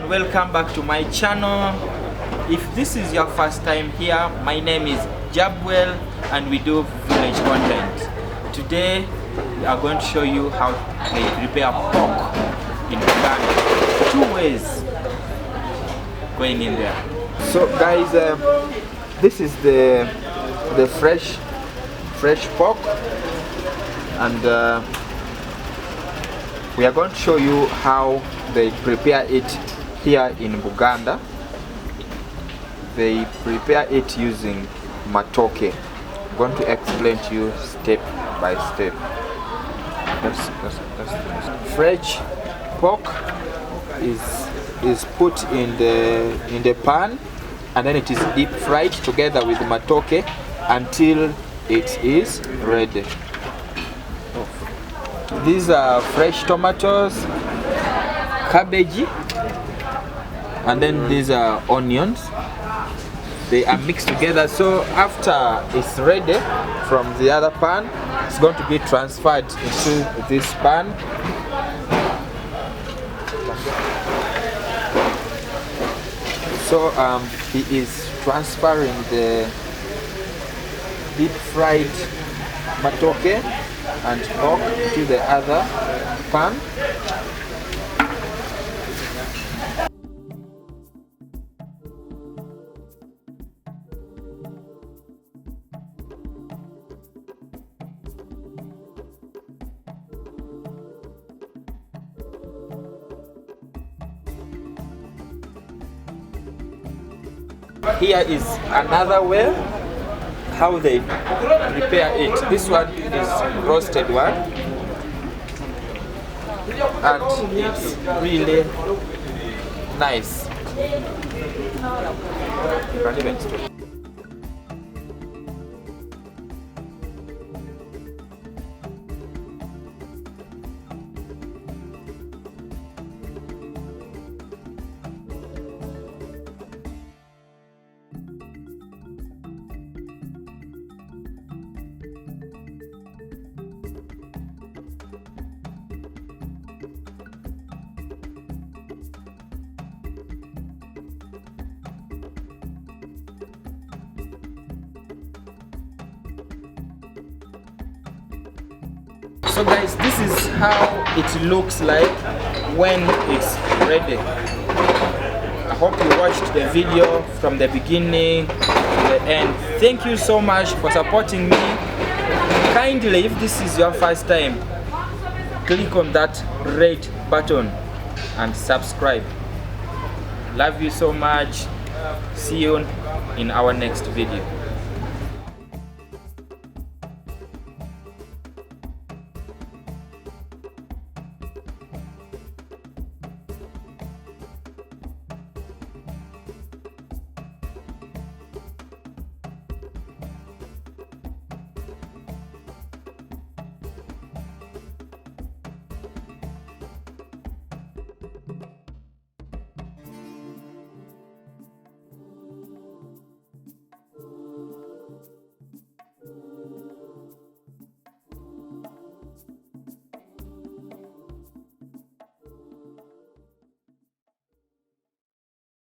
and welcome back to my channel. If this is your first time here, my name is Jabwel and we do village content. Today we are going to show you how they prepare pork in Uganda. 2 ways going in there. So guys, this is the fresh pork, and we are going to show you how they prepare it here in Buganda. They prepare it using matoke. I'm going to explain to you step by step. Fresh pork is put in the pan, and then it is deep fried together with matoke until it is ready. These are fresh tomatoes, cabbage, and then these are onions. They are mixed together, so after it's ready from the other pan, it's going to be transferred into this pan. So he is transferring the deep fried matoke and pork to the other pan. Here is another way how they prepare it. This one is roasted one, and it's really nice. You can even stop. So guys, this is how it looks like when it's ready. I hope you watched the video from the beginning to the end. Thank you so much for supporting me. Kindly, if this is your first time, click on that red button and subscribe. Love you so much. See you in our next video.